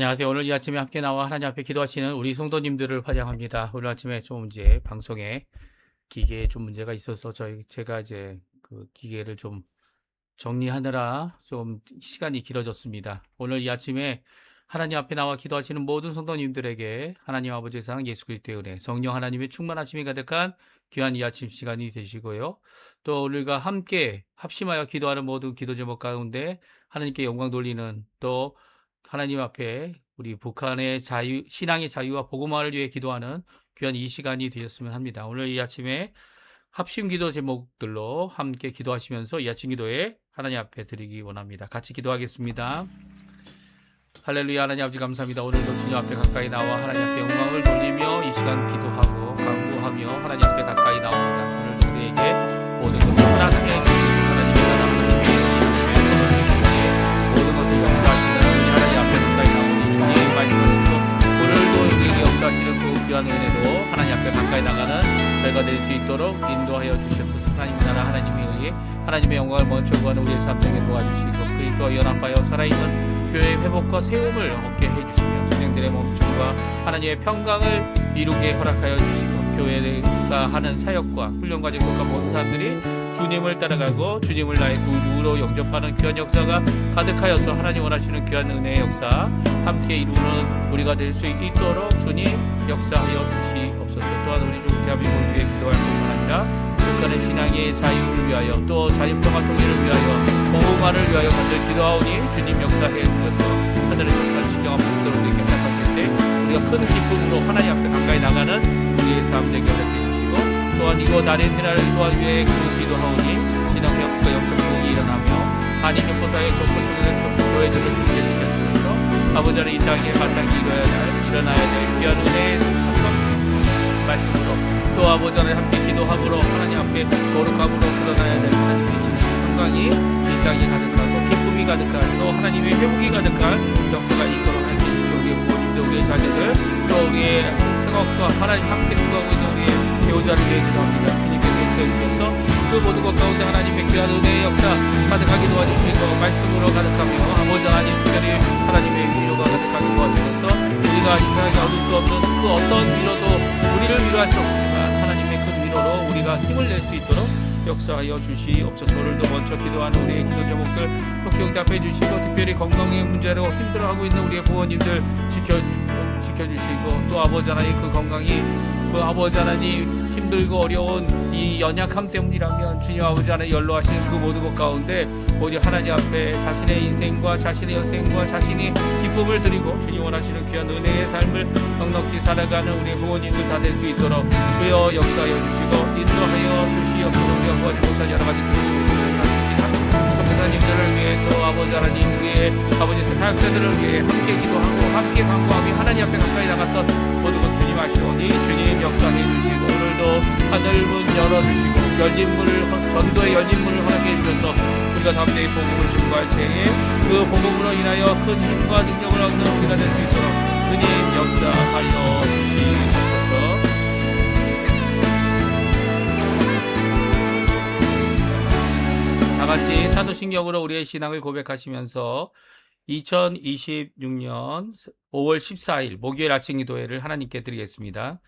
안녕하세요. 오늘 이 아침에 함께 나와 하나님 앞에 기도하시는 우리 성도님들을 환영합니다. 오늘 아침에 좀 이제 방송에 기계에 좀 문제가 있어서 제가 이제 그 기계를 좀 정리하느라 좀 시간이 길어졌습니다. 오늘 이 아침에 하나님 앞에 나와 기도하시는 모든 성도님들에게 하나님 아버지의 사랑, 예수 그리스도의 은혜, 성령 하나님의 충만하심이 가득한 귀한 이 아침 시간이 되시고요. 또 우리가 함께 합심하여 기도하는 모든 기도 제목 가운데 하나님께 영광 돌리는, 또 하나님 앞에 우리 북한의 신앙의 자유와 복음화를 위해 기도하는 귀한 이 시간이 되셨으면 합니다. 오늘 이 아침에 합심 기도 제목들로 함께 기도하시면서 이 아침 기도에 하나님 앞에 드리기 원합니다. 같이 기도하겠습니다. 할렐루야. 하나님 아버지 감사합니다. 오늘도 주님 앞에 가까이 나와 하나님 앞에 영광을 돌리며 이 시간 기도하고 간구하며 하나님 앞에 가까이 나옵니다. 오늘도 우리에게 모든 것을 허락해 주시고 하나님의 나라, 모든 것을 역사하시는 우리 하나님 앞에 가까이 나오니 주님의 말씀하시고 오늘도 우리에게 역사하시는 그 귀한 은혜로 하나님 앞에 가까이 나가는 저희가 될 수 있도록 인도하여 주시옵소서. 하나님의 나라, 하나님의 의에 하나님의 영광을 먼저 구하는 우리의 삶에게 도와주시고 그리스도와 연합하여 살아있는 교회의 회복과 세움을 얻게 해주시며 성령들의 몸춤과 하나님의 평강을 이루게 허락하여 주시고 교회가 하는 사역과 훈련과 직속과 모든 사람들이 주님을 따라가고 주님을 나의 구주로 영접하는 귀한 역사가 가득하여서 하나님 원하시는 귀한 은혜의 역사 함께 이루는 우리가 될 수 있도록 주님 역사하여 주시옵소서. 또한 우리 주 대한민국을 위해 기도할 뿐만 아니라 북한의 신앙의 자유를 위하여 또 자유평화 통일을 위하여 복음화를 위하여 간절히 기도하오니 주님 역사해 주셔서 하늘의 속한 신령한 복들을 우리에게 허락하실 때 우리가 큰 기쁨으로 하나님 앞에 가까이 나가는 우리의 삶 되게 허락해 주시고 또한 이곳 아르헨티나를 위해 기도하오니 신앙과 영적 회복이 일어나며 한인 교포사의 교회들을 주께 지켜주셔서 아버지 하나님 이 땅에 마땅히 일어나야 될 귀한 은혜의 말씀으로 또 아버지 하나님 함께 기도함으로 하나님 앞에 거룩함으로 드러나야 될 하나님의 진정 평강이 이 땅에 가득하고 기쁨이 가득한 또 하나님의 회복이 가득한 역사가 있도록 하나님 주시고 우리의 부모님들 우리의 자녀들 또 우리의 생각과 하나님 함께 구하고 있는 우리의 배우자를 위해 기도합니다. 주님께서 인도해주셔서 그 모든 것 가운데 하나님의 귀한 은혜의 역사 가득하게 도와주시고 말씀으로 가득하며 아버지 하나님 특별히 하나님의 위로가 가득하게 도와주셔서 우리가 이 세상에 얻을 수 없는 그 어떤 위로도 우리를 위로할 수 없지만 하나님의 큰 위로로 우리가 힘을 낼 수 있도록 역사하여 주시옵소서. 오늘도 먼저 기도하는 우리의 기도 제목들 속히 응답해 주시고 특별히 건강의 문제로 힘들어하고 있는 우리의 부모님들 지켜주시고 또 아버지 하나님 그 건강이 그 아버지 하나님 힘들고 어려운 이 연약함 때문이라면 주님 아버지 하나님 연로하신 그 모든 것 가운데 오직 하나님 앞에 자신의 인생과 자신의 여생과 자신이 기쁨을 드리고 주님 원하시는 귀한 은혜의 삶을 넉넉히 살아가는 우리 부모님들 다 될 수 있도록 주여 역사하여 주시고 인도하여 주시옵소서. 우리가 구하지 못한 여러 가지 기도를 하십니다. 선교사님들을 위해 또 아버지 하나님 우리의 아버지 사역자들을 위해 함께 기도하고 함께 간구하며 하나님 앞에 가까이 나갔던 모든 것 주님 아시오니 주님 역사해 주시고 오늘도 하늘 문 열어주시고 전도의 열린 문을 허락해 주셔서 우리가 담대히 복음을 증거할 때에 그 복음으로 인하여 큰 힘과 능력을 얻는 우리가 될 수 있도록 주님 역사하여 주시옵소서. 다같이 사도신경으로 우리의 신앙을 고백하시면서 2026년 5월 14일 목요일 아침 기도회를 하나님께 드리겠습니다.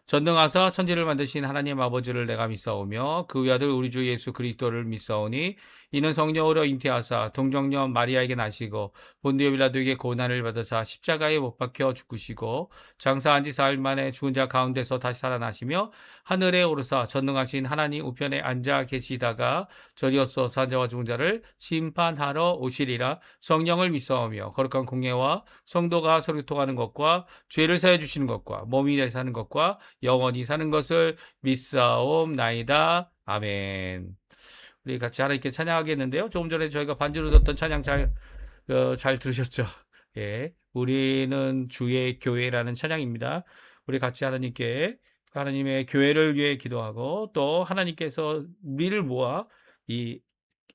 전능하사 천지를 만드신 하나님 아버지를 내가 믿사오며 그 외아들 우리 주 예수 그리스도를 믿사오니 이는 성령으로 잉태하사 동정녀 마리아에게 나시고 본디오 빌라도에게 고난을 받으사 십자가에 못 박혀 죽으시고 장사한 지 사흘 만에 죽은 자 가운데서 다시 살아나시며 하늘에 오르사 전능하신 하나님 우편에 앉아 계시다가 저리어서 산자와 죽은 자를 심판하러 오시리라. 성령을 믿사오며 거룩한 공예와 성도가 서로 통하는 것과 죄를 사해 주시는 것과 몸이 내 사는 것과 영원히 사는 것을 믿사옵나이다. 아멘. 우리 같이 하나님께 찬양하겠는데요. 조금 전에 저희가 반주로 듣던 찬양 잘 들으셨죠? 예, 우리는 주의 교회라는 찬양입니다. 우리 같이 하나님께 하나님의 교회를 위해 기도하고 또 하나님께서 우리를 모아 이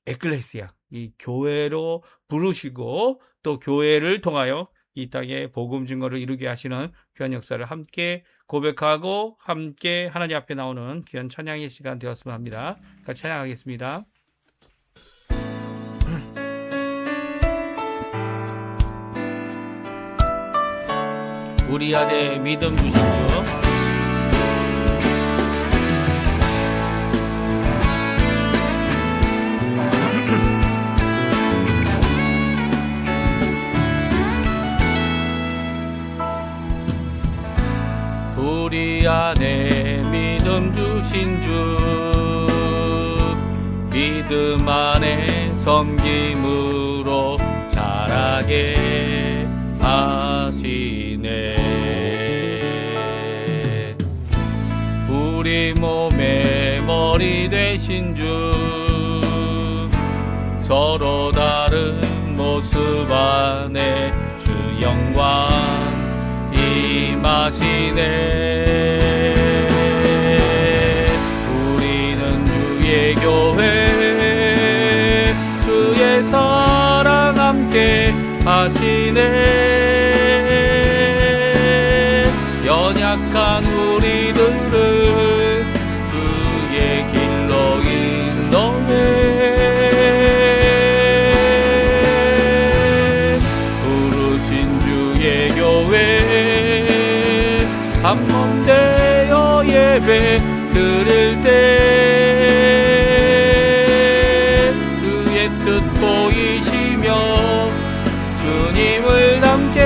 에클레시아, 이 교회로 부르시고 또 교회를 통하여 이 땅에 복음 증거를 이루게 하시는 귀한 역사를 함께 고백하고 함께 하나님 앞에 나오는 귀한 찬양의 시간 되었으면 합니다. 같이 찬양하겠습니다. 우리 안에 믿음 주신 주 우리 안에 믿음 주신 주 믿음 안에 섬김으로 자라게 하시네. 우리 몸의 머리 되신 주 서로 다른 모습 안에 주 영광 임하시네. 우리는 주의 교회 주의 사랑 함께 하시네. 연약한 우리들을 주의 길로 인도해. 부르신 주의 교회 한몸 되어 예배 드릴 때 주의 뜻 보이시며 주님을 닮게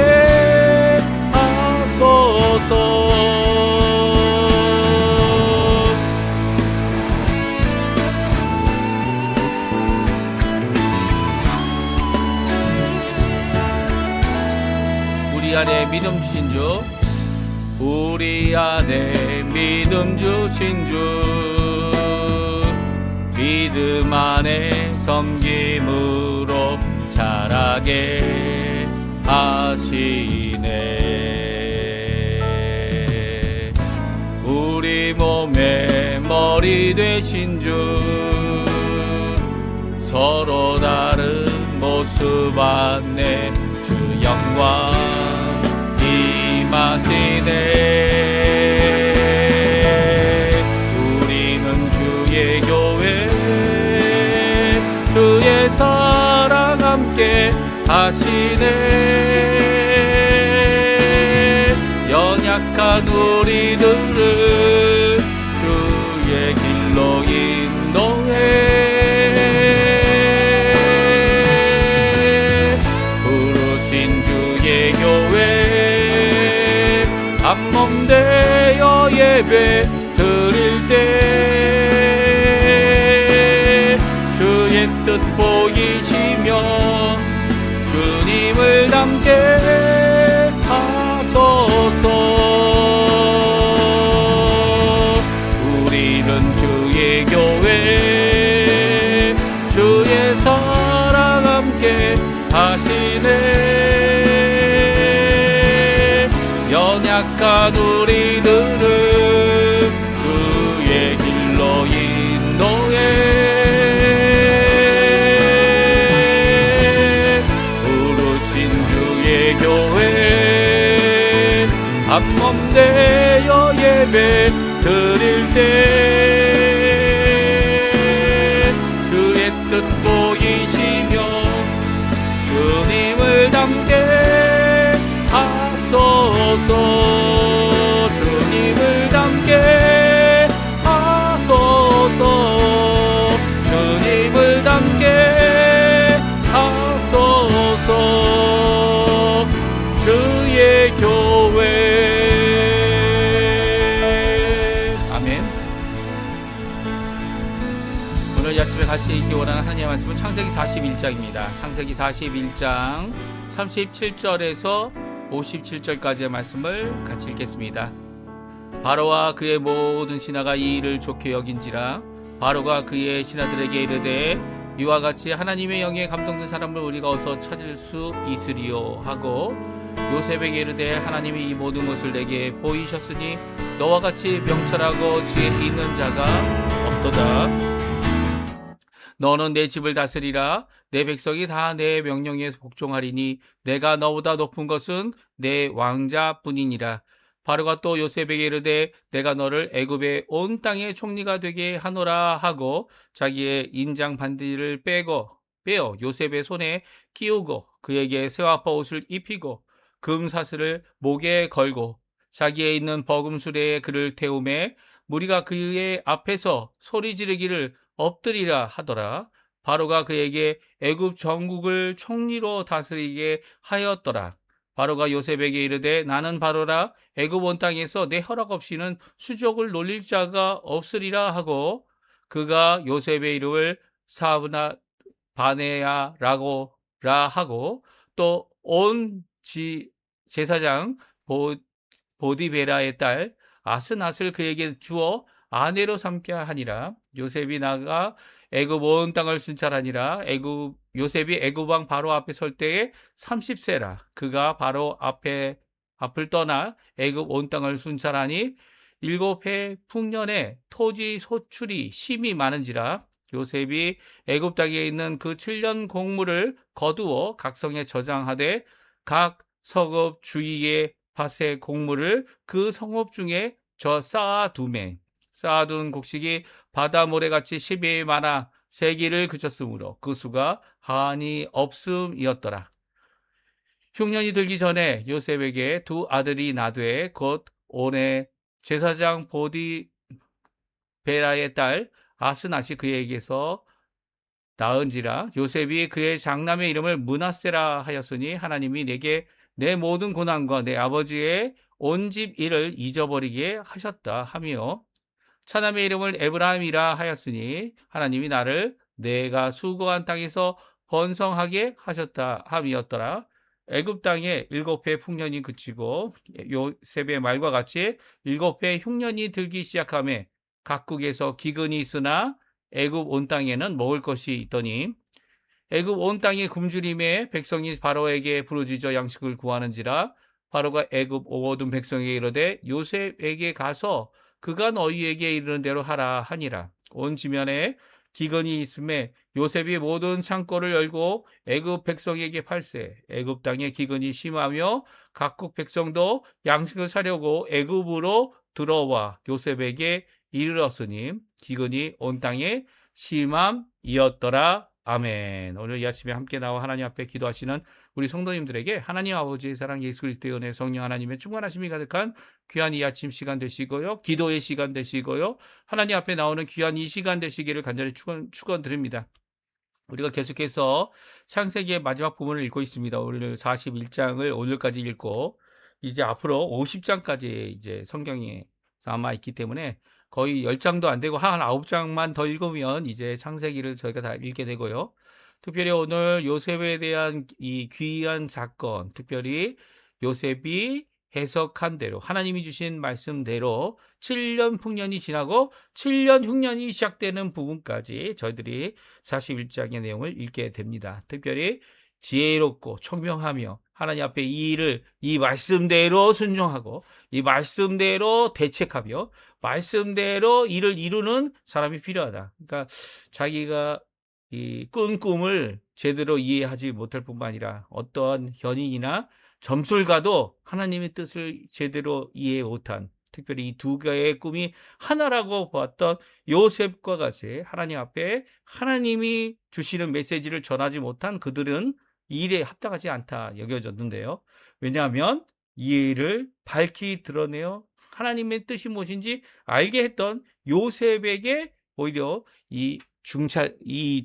하소서. 우리 안에 믿음 주신 주 우리 안에 믿음 주신 주 믿음 안에 섬김으로 자라게 하시네. 우리 몸의 머리 되신 주 서로 다른 모습 안에 주 영광 임하시네. 우리는 주의 교회 주의 사랑 함께 하시네. 연약한 우리들을 주의 길로 인도해. 부르신 주의 교회 한몸 되어 예배 드릴 때 주의 뜻 보이시며 주님을 닮게 하소서. 우리는 주의 교회 주의 사랑 함께 하시네. 연약한 우리들을 주의 길로 인도해. 부르신 주의 교회 한몸 되어 예배 드릴 때 주의 뜻 보이시며 주님을 닮게 하소서. 주님을 닮게 하소서. 주님을 닮게 하소서. 주의 교회. 아멘. 오늘 아침에 같이 읽기 원하는 하나님의 말씀은 창세기 41장입니다. 창세기 41장 37절에서 57절까지의 말씀을 같이 읽겠습니다. 바로와 그의 모든 신하가 이 일을 좋게 여긴지라. 바로가 그의 신하들에게 이르되 이와 같이 하나님의 영에 감동된 사람을 우리가 어서 찾을 수 있으리요 하고 요셉에게 이르되 하나님이 이 모든 것을 내게 보이셨으니 너와 같이 명철하고 지혜 있는 자가 없도다. 너는 내 집을 다스리라. 내 백성이 다 내 명령에 복종하리니 내가 너보다 높은 것은 내 왕자뿐이니라. 바로가 또 요셉에게 이르되 내가 너를 애굽의 온 땅의 총리가 되게 하노라 하고 자기의 인장 반디를 빼어 요셉의 손에 끼우고 그에게 새와퍼 옷을 입히고 금사슬을 목에 걸고 자기에 있는 버금수레에 그를 태우매 무리가 그의 앞에서 소리 지르기를 엎드리라 하더라. 바로가 그에게 애굽 전국을 총리로 다스리게 하였더라. 바로가 요셉에게 이르되 나는 바로라 애굽 온 땅에서 내 허락 없이는 수족을 놀릴 자가 없으리라 하고 그가 요셉의 이름을 사브나 바네야라고 라 하고 또 온 제사장 보디베라의 딸 아스낫을 그에게 주어 아내로 삼게 하니라. 요셉이 나가 애굽 온 땅을 순찰하니라. 요셉이 애굽 왕 바로 앞에 설 때에 30세라. 그가 바로 앞을 떠나 애굽 온 땅을 순찰하니 7해 풍년에 토지 소출이 심히 많은지라. 요셉이 애굽 땅에 있는 그 7년 곡물을 거두어 각성에 저장하되 각 성읍 주위의 밭의 곡물을 그 성읍 중에 쌓아두매 쌓아둔 곡식이 바다 모래같이 10이 많아 세기를 그쳤으므로 그 수가 한이 없음이었더라. 흉년이 들기 전에 요셉에게 두 아들이 나되 곧 온의 제사장 보디베라의 딸 아스낫이 그에게서 낳은지라. 요셉이 그의 장남의 이름을 므낫세라 하였으니 하나님이 내게 내 모든 고난과 내 아버지의 온 집 일을 잊어버리게 하셨다 하며 차남의 이름을 에브라임이라 하였으니 하나님이 나를 내가 수고한 땅에서 번성하게 하셨다 함이었더라. 애굽 땅에 7해 풍년이 그치고 요셉의 말과 같이 7해 흉년이 들기 시작하며 각국에서 기근이 있으나 애굽 온 땅에는 먹을 것이 있더니 애굽 온 땅이 굶주림에 백성이 바로에게 부르짖어 양식을 구하는지라. 바로가 애굽 모든 백성에게 이르되 요셉에게 가서 그가 너희에게 이르는 대로 하라 하니라. 온 지면에 기근이 있음에 요셉이 모든 창고를 열고 애굽 백성에게 팔세. 애굽 땅에 기근이 심하며 각국 백성도 양식을 사려고 애굽으로 들어와 요셉에게 이르렀으니 기근이 온 땅에 심함이었더라. 아멘. 오늘 이 아침에 함께 나와 하나님 앞에 기도하시는 우리 성도님들에게 하나님 아버지의 사랑 예수 그리스도의 은혜 성령 하나님의 충만하심이 가득한 귀한 이 아침 시간 되시고요. 기도의 시간 되시고요. 하나님 앞에 나오는 귀한 이 시간 되시기를 간절히 축원드립니다. 우리가 계속해서 창세기의 마지막 부분을 읽고 있습니다. 오늘 41장을 오늘까지 읽고 이제 앞으로 50장까지 이제 성경에 남아 있기 때문에 거의 10장도 안 되고 한 9장만 더 읽으면 이제 창세기를 저희가 다 읽게 되고요. 특별히 오늘 요셉에 대한 이 귀한 사건, 특별히 요셉이 해석한 대로 하나님이 주신 말씀대로 7년 풍년이 지나고 7년 흉년이 시작되는 부분까지 저희들이 41장의 내용을 읽게 됩니다. 특별히 지혜롭고 총명하며 하나님 앞에 이 일을 이 말씀대로 순종하고 이 말씀대로 대책하며 말씀대로 일을 이루는 사람이 필요하다. 그러니까 자기가 이 꾼 꿈을 제대로 이해하지 못할 뿐만 아니라 어떠한 현인이나 점술가도 하나님의 뜻을 제대로 이해 못한, 특별히 이 두 개의 꿈이 하나라고 보았던 요셉과 같이 하나님 앞에 하나님이 주시는 메시지를 전하지 못한 그들은 이 일에 합당하지 않다 여겨졌는데요. 왜냐하면 이 일을 밝히 드러내어 하나님의 뜻이 무엇인지 알게 했던 요셉에게 오히려 이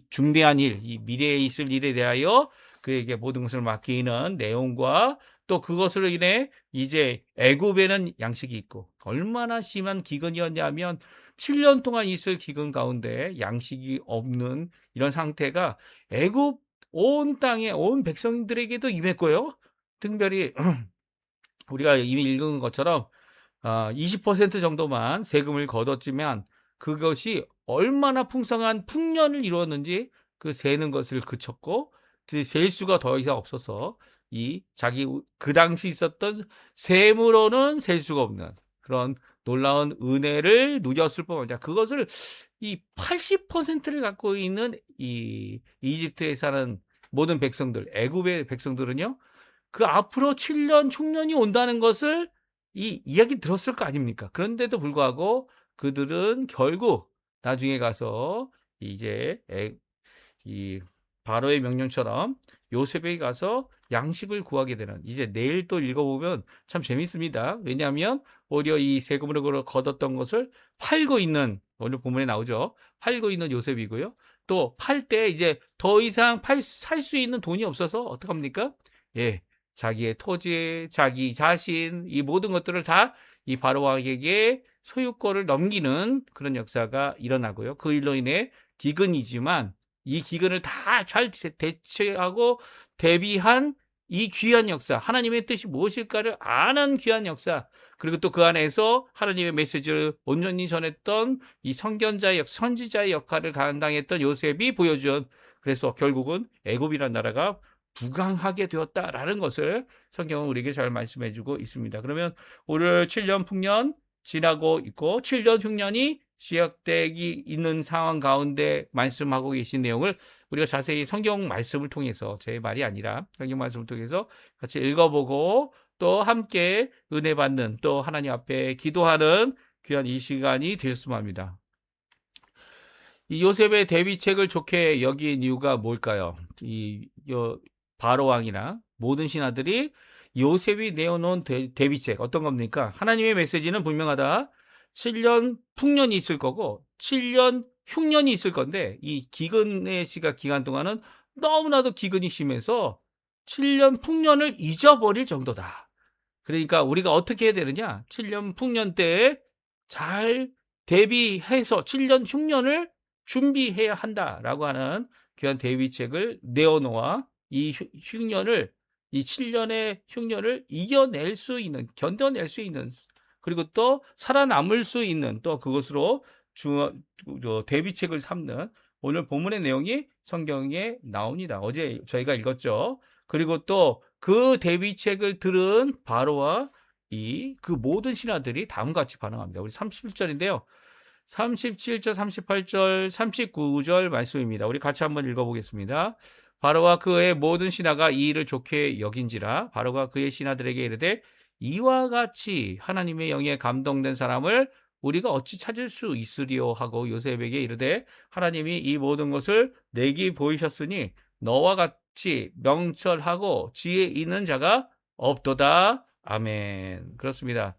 중대한 일, 이 미래에 있을 일에 대하여 그에게 모든 것을 맡기는 내용과 또 그것으로 인해 이제 애굽에는 양식이 있고 얼마나 심한 기근이었냐면 7년 동안 있을 기근 가운데 양식이 없는 이런 상태가 애굽 온 땅에 온 백성들에게도 임했고요. 특별히 우리가 이미 읽은 것처럼 20% 정도만 세금을 걷었지만 그것이 얼마나 풍성한 풍년을 이루었는지 그 세는 것을 그쳤고 셀 수가 더 이상 없어서 자기 그 당시 있었던 셈으로는 셀 수가 없는 그런 놀라운 은혜를 누렸을 뿐만 아니라 그것을 이 80%를 갖고 있는 이 이집트에 사는 모든 백성들, 애굽의 백성들은요, 그 앞으로 7년 흉년이 온다는 것을 이 이야기 들었을 거 아닙니까? 그런데도 불구하고 그들은 결국 나중에 가서 이제 이 바로의 명령처럼 요셉에게 가서 양식을 구하게 되는, 이제 내일 또 읽어보면 참 재밌습니다. 왜냐하면 오히려 이 세금으로 거뒀던 것을 팔고 있는, 오늘 본문에 나오죠. 팔고 있는 요셉이고요. 또 팔 때 이제 더 이상 살 수 있는 돈이 없어서 어떡합니까? 예, 자기의 토지, 자기 자신, 이 모든 것들을 다 이 바로 왕에게 소유권을 넘기는 그런 역사가 일어나고요. 그 일로 인해 기근이지만 이 기근을 다 잘 대처하고 대비한 이 귀한 역사, 하나님의 뜻이 무엇일까를 아는 귀한 역사, 그리고 또 그 안에서 하나님의 메시지를 온전히 전했던 이 선견자의 선지자의 역할을 감당했던 요셉이 보여준, 그래서 결국은 애굽이라는 나라가 부강하게 되었다라는 것을 성경은 우리에게 잘 말씀해주고 있습니다. 그러면 오늘 7년 풍년 지나고 있고 7년 흉년이 시작되기 있는 상황 가운데 말씀하고 계신 내용을 우리가 자세히 성경 말씀을 통해서, 제 말이 아니라 성경 말씀을 통해서 같이 읽어보고 또 함께 은혜 받는, 또 하나님 앞에 기도하는 귀한 이 시간이 되었으면 합니다. 이 요셉의 대비책을 좋게 여긴 이유가 뭘까요? 바로 왕이나 모든 신하들이 요셉이 내어놓은 대비책 어떤 겁니까? 하나님의 메시지는 분명하다. 7년 풍년이 있을 거고 7년 흉년이 있을 건데, 이 기근의 기간 동안은 너무나도 기근이 심해서 7년 풍년을 잊어버릴 정도다. 그러니까 우리가 어떻게 해야 되느냐? 7년 풍년 때에 잘 대비해서 7년 흉년을 준비해야 한다라고 하는 귀한 대비책을 내어놓아 이 흉년을, 이 7년의 흉년을 이겨낼 수 있는, 견뎌낼 수 있는, 그리고 또 살아남을 수 있는, 또 그것으로 대비책을 삼는 오늘 본문의 내용이 성경에 나옵니다. 어제 저희가 읽었죠. 그리고 또 그 대비책을 들은 바로와 그 모든 신하들이 다음과 같이 반응합니다. 우리 31절인데요. 37절, 38절, 39절 말씀입니다. 우리 같이 한번 읽어보겠습니다. 바로와 그의 모든 신하가 이 일을 좋게 여긴지라. 바로가 그의 신하들에게 이르되 이와 같이 하나님의 영에 감동된 사람을 우리가 어찌 찾을 수 있으리요 하고 요셉에게 이르되 하나님이 이 모든 것을 내게 보이셨으니 너와 같이 명철하고 지혜 있는 자가 없도다. 아멘. 그렇습니다.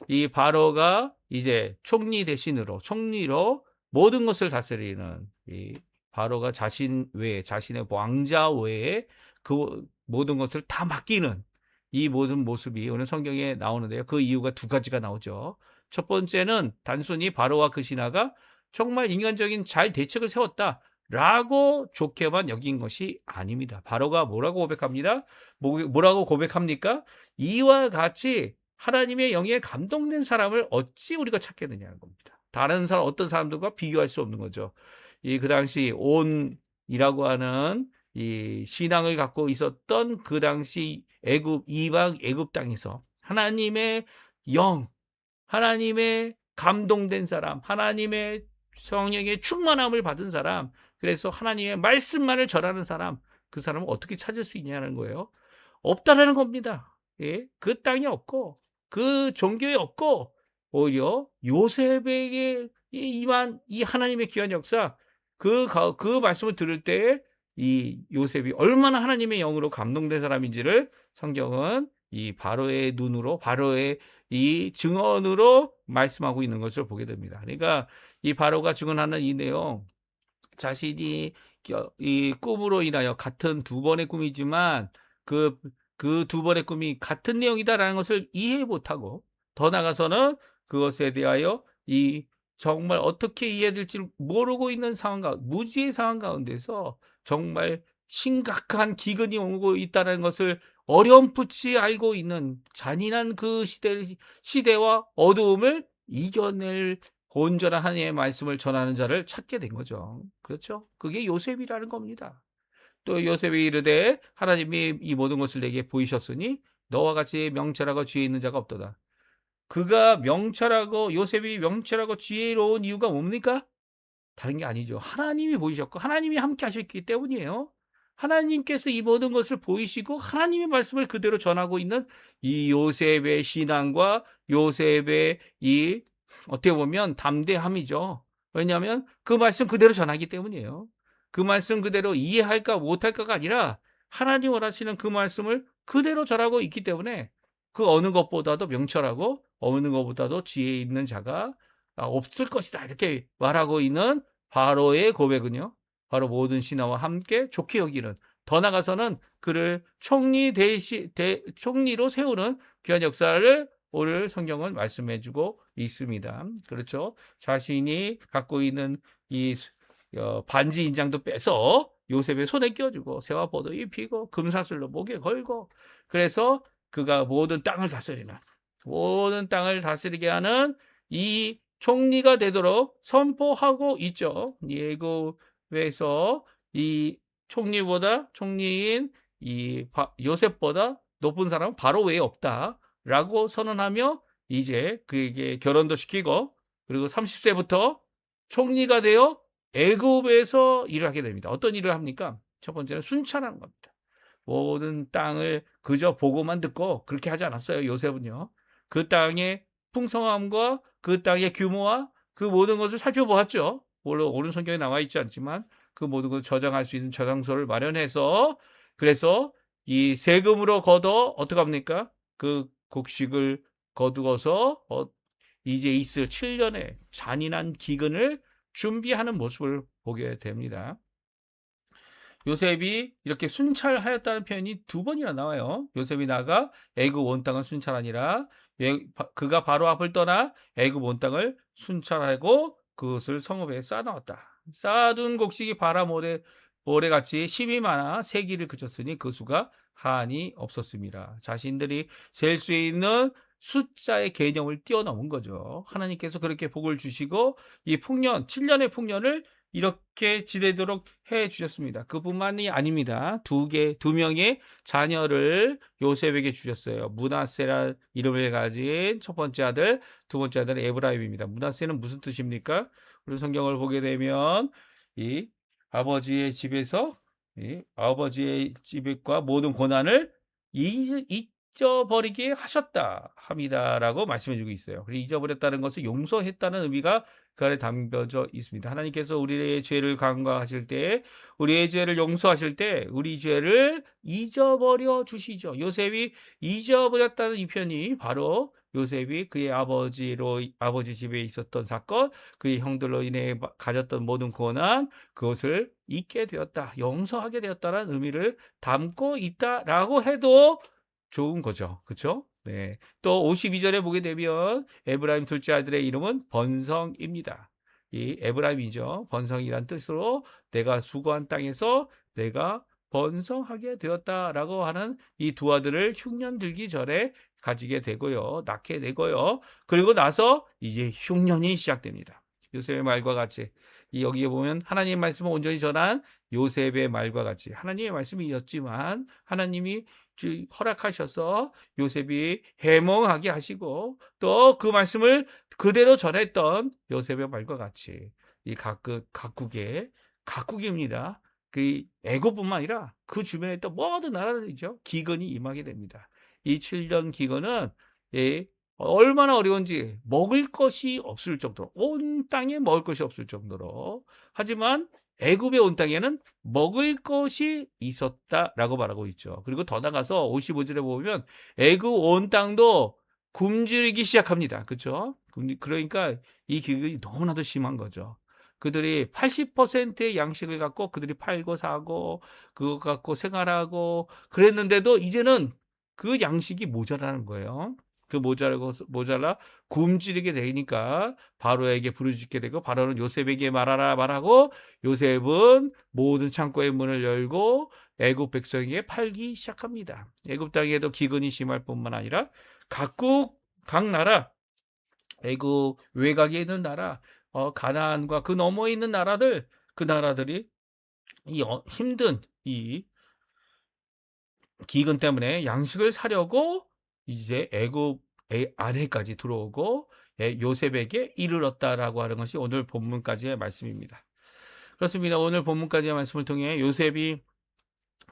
이 바로가 이제 총리로 모든 것을 다스리는, 이 바로가 자신 외에, 자신의 왕자 외에 그 모든 것을 다 맡기는 이 모든 모습이 오늘 성경에 나오는데요. 그 이유가 두 가지가 나오죠. 첫 번째는 단순히 바로와 그 신하가 정말 인간적인 잘 대책을 세웠다라고 좋게만 여긴 것이 아닙니다. 바로가 뭐라고 고백합니다? 뭐라고 고백합니까? 이와 같이 하나님의 영에 감동된 사람을 어찌 우리가 찾겠느냐는 겁니다. 다른 사람, 어떤 사람들과 비교할 수 없는 거죠. 그 당시 온이라고 하는 이 신앙을 갖고 있었던 그 당시 이방 애굽 땅에서 하나님의 영, 하나님의 감동된 사람, 하나님의 성령의 충만함을 받은 사람, 그래서 하나님의 말씀만을 전하는 사람, 그 사람은 어떻게 찾을 수 있냐는 거예요. 없다라는 겁니다. 예? 그 땅이 없고 그 종교에 없고, 오히려 요셉에게 임한 이 하나님의 귀한 역사, 그 말씀을 들을 때 이 요셉이 얼마나 하나님의 영으로 감동된 사람인지를 성경은 이 바로의 눈으로, 바로의 이 증언으로 말씀하고 있는 것을 보게 됩니다. 그러니까 이 바로가 증언하는 이 내용, 자신이 이 꿈으로 인하여 같은 두 번의 꿈이지만 그 두 번의 꿈이 같은 내용이다라는 것을 이해 못하고, 더 나아가서는 그것에 대하여 이 정말 어떻게 이해될지 모르고 있는 무지의 상황 가운데서 정말 심각한 기근이 오고 있다는 것을 어렴풋이 알고 있는 잔인한 그 시대와 어두움을 이겨낼 온전한 하나님의 말씀을 전하는 자를 찾게 된 거죠. 그렇죠? 그게 요셉이라는 겁니다. 또 요셉이 이르되 하나님이 이 모든 것을 내게 보이셨으니 너와 같이 명철하고 지혜 있는 자가 없도다. 요셉이 명철하고 지혜로운 이유가 뭡니까? 다른 게 아니죠. 하나님이 보이셨고 하나님이 함께 하셨기 때문이에요. 하나님께서 이 모든 것을 보이시고 하나님의 말씀을 그대로 전하고 있는 이 요셉의 신앙과 요셉의 이 어떻게 보면 담대함이죠. 왜냐하면 그 말씀 그대로 전하기 때문이에요. 그 말씀 그대로 이해할까 못할까가 아니라 하나님 원하시는 그 말씀을 그대로 전하고 있기 때문에 그 어느 것보다도 명철하고 어느 것보다도 지혜 있는 자가 없을 것이다. 이렇게 말하고 있는 바로의 고백은요. 바로 모든 신하와 함께 좋게 여기는, 더 나아가서는 그를 총리로 세우는 귀한 역사를 오늘 성경은 말씀해주고 있습니다. 그렇죠. 자신이 갖고 있는 이 반지 인장도 빼서 요셉의 손에 끼워주고 새와 포도 입히고 금사슬로 목에 걸고, 그래서 그가 모든 땅을 다스리게 하는 이 총리가 되도록 선포하고 있죠. 예굽에서 이 총리인 이 요셉보다 높은 사람은 바로 외에 없다라고 선언하며 이제 그에게 결혼도 시키고, 그리고 30세부터 총리가 되어 애굽에서 일을 하게 됩니다. 어떤 일을 합니까? 첫 번째는 순찰하는 겁니다. 모든 땅을 그저 보고만 듣고 그렇게 하지 않았어요. 요셉은요. 그 땅의 풍성함과 그 땅의 규모와 그 모든 것을 살펴보았죠. 물론 오른 성경에 나와 있지 않지만 그 모든 것을 저장할 수 있는 저장소를 마련해서, 그래서 이 세금으로 걷어 어떻게 합니까? 그 곡식을 거두어서 이제 있을 7년의 잔인한 기근을 준비하는 모습을 보게 됩니다. 요셉이 이렇게 순찰하였다는 표현이 2번이나 나와요. 요셉이 나가 애굽 온 땅을 순찰하니라. 그가 바로 앞을 떠나 애굽 온 땅을 순찰하고 그것을 성읍에 쌓아놓았다. 쌓아둔 곡식이 바람 모래같이 심이 많아 세기를 그쳤으니 그 수가 한이 없었습니다. 자신들이 셀 수 있는 숫자의 개념을 뛰어넘은 거죠. 하나님께서 그렇게 복을 주시고 이 7년의 풍년을 이렇게 지내도록 해 주셨습니다. 그뿐만이 아닙니다. 두 명의 자녀를 요셉에게 주셨어요. 므낫세라 이름을 가진 첫 번째 아들, 두 번째 아들은 에브라임입니다. 므낫세는 무슨 뜻입니까? 우리 성경을 보게 되면 이 아버지의 집과 모든 고난을 잊어버리게 하셨다 합니다라고 말씀해주고 있어요. 잊어버렸다는 것은 용서했다는 의미가 그 안에 담겨져 있습니다. 하나님께서 우리의 죄를 간과하실 때, 우리의 죄를 용서하실 때 우리 죄를 잊어버려 주시죠. 요셉이 잊어버렸다는 이 표현이 바로 요셉이 그의 아버지 집에 있었던 사건, 그의 형들로 인해 가졌던 모든 고난, 그것을 잊게 되었다, 용서하게 되었다는 의미를 담고 있다라고 해도 좋은 거죠. 그렇죠? 네. 또 52절에 보게 되면 에브라임 둘째 아들의 이름은 번성입니다. 이 에브라임이죠. 번성이란 뜻으로 내가 수고한 땅에서 내가 번성하게 되었다라고 하는 이 두 아들을 흉년 들기 전에 가지게 되고요. 낳게 되고요. 그리고 나서 이제 흉년이 시작됩니다. 요셉의 말과 같이 여기에 보면 하나님의 말씀을 온전히 전한 요셉의 말과 같이 하나님의 말씀이었지만 하나님이 허락하셔서 요셉이 해몽하게 하시고 또 그 말씀을 그대로 전했던 요셉의 말과 같이 이 각국입니다. 그 애굽뿐만 아니라 그 주변에 있던 모든 나라들이죠. 기근이 임하게 됩니다. 이 7년 기근은 얼마나 어려운지 먹을 것이 없을 정도로, 온 땅에 먹을 것이 없을 정도로, 하지만 애굽의 온 땅에는 먹을 것이 있었다라고 말하고 있죠. 그리고 더 나가서 55절에 보면 애굽 온 땅도 굶주리기 시작합니다. 그렇죠? 그러니까 이 기근이 너무나도 심한 거죠. 그들이 80%의 양식을 갖고 그들이 팔고 사고 그거 갖고 생활하고 그랬는데도 이제는 그 양식이 모자라는 거예요. 그 모자라 굶주리게 되니까 바로에게 부르짖게 되고 바로는 요셉에게 말하고 요셉은 모든 창고의 문을 열고 애굽 백성에게 팔기 시작합니다. 애굽 땅에도 기근이 심할 뿐만 아니라 각 나라, 애굽 외곽에 있는 나라, 가나안과 그 너머에 있는 나라들, 그 나라들이 힘든 이 기근 때문에 양식을 사려고 이제 애굽 안에까지 들어오고 요셉에게 이르렀다라고 하는 것이 오늘 본문까지의 말씀입니다. 그렇습니다. 오늘 본문까지의 말씀을 통해 요셉이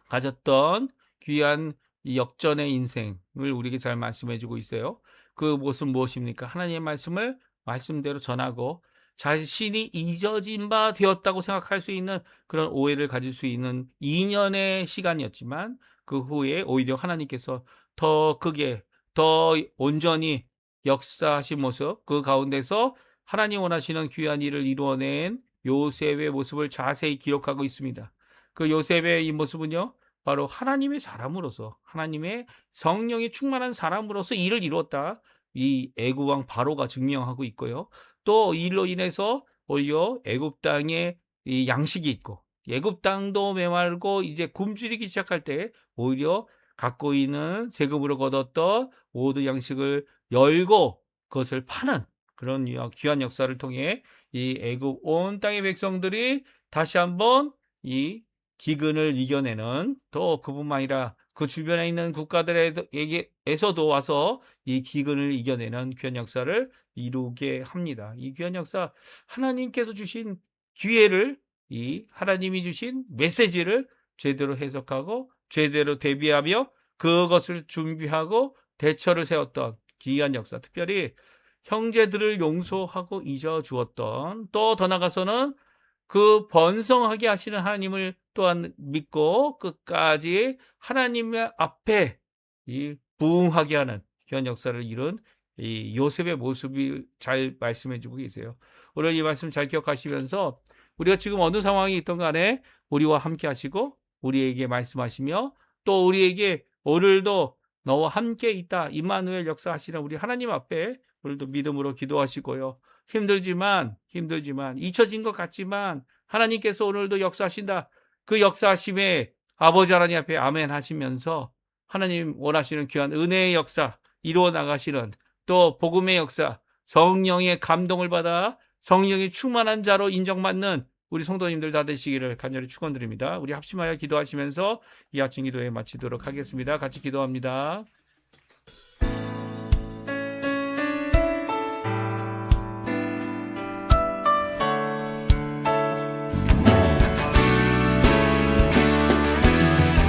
가졌던 귀한 역전의 인생을 우리에게 잘 말씀해주고 있어요. 그 모습 무엇입니까? 하나님의 말씀을 말씀대로 전하고 자신이 잊어진 바 되었다고 생각할 수 있는 그런 오해를 가질 수 있는 2년의 시간이었지만 그 후에 오히려 하나님께서 더 크게 더 온전히 역사하신 모습, 그 가운데서 하나님 원하시는 귀한 일을 이루어낸 요셉의 모습을 자세히 기록하고 있습니다. 그 요셉의 이 모습은요, 바로 하나님의 사람으로서, 하나님의 성령이 충만한 사람으로서 일을 이루었다, 이 애굽 왕 바로가 증명하고 있고요. 또 이로 인해서 오히려 애굽 땅에 이 양식이 있고, 애굽 땅도 메말고 이제 굶주리기 시작할 때 오히려 갖고 있는 세금으로 거뒀던 모든 양식을 열고 그것을 파는 그런 귀한 역사를 통해 이 애굽 온 땅의 백성들이 다시 한번 이 기근을 이겨내는, 또 그뿐만 아니라 그 주변에 있는 국가들에게서도 와서 이 기근을 이겨내는 귀한 역사를 이루게 합니다. 이 귀한 역사, 하나님께서 주신 기회를, 이 하나님이 주신 메시지를 제대로 해석하고 제대로 대비하며 그것을 준비하고 대처를 세웠던 귀한 역사, 특별히 형제들을 용서하고 잊어주었던, 또 더 나아가서는 그 번성하게 하시는 하나님을 또한 믿고 끝까지 하나님 앞에 이 부응하게 하는 귀한 역사를 이룬 이 요셉의 모습이 잘 말씀해 주고 계세요. 오늘 이 말씀 잘 기억하시면서 우리가 지금 어느 상황이 있던 간에 우리와 함께 하시고 우리에게 말씀하시며 또 우리에게 오늘도 너와 함께 있다, 임마누엘 역사하시는 우리 하나님 앞에 오늘도 믿음으로 기도하시고요. 힘들지만 잊혀진 것 같지만 하나님께서 오늘도 역사하신다, 그 역사하심에 아버지 하나님 앞에 아멘 하시면서 하나님 원하시는 귀한 은혜의 역사 이루어 나가시는, 또 복음의 역사, 성령의 감동을 받아 성령이 충만한 자로 인정받는 우리 성도님들 다 되시기를 간절히 축원드립니다. 우리 합심하여 기도하시면서 이 아침 기도에 마치도록 하겠습니다. 같이 기도합니다.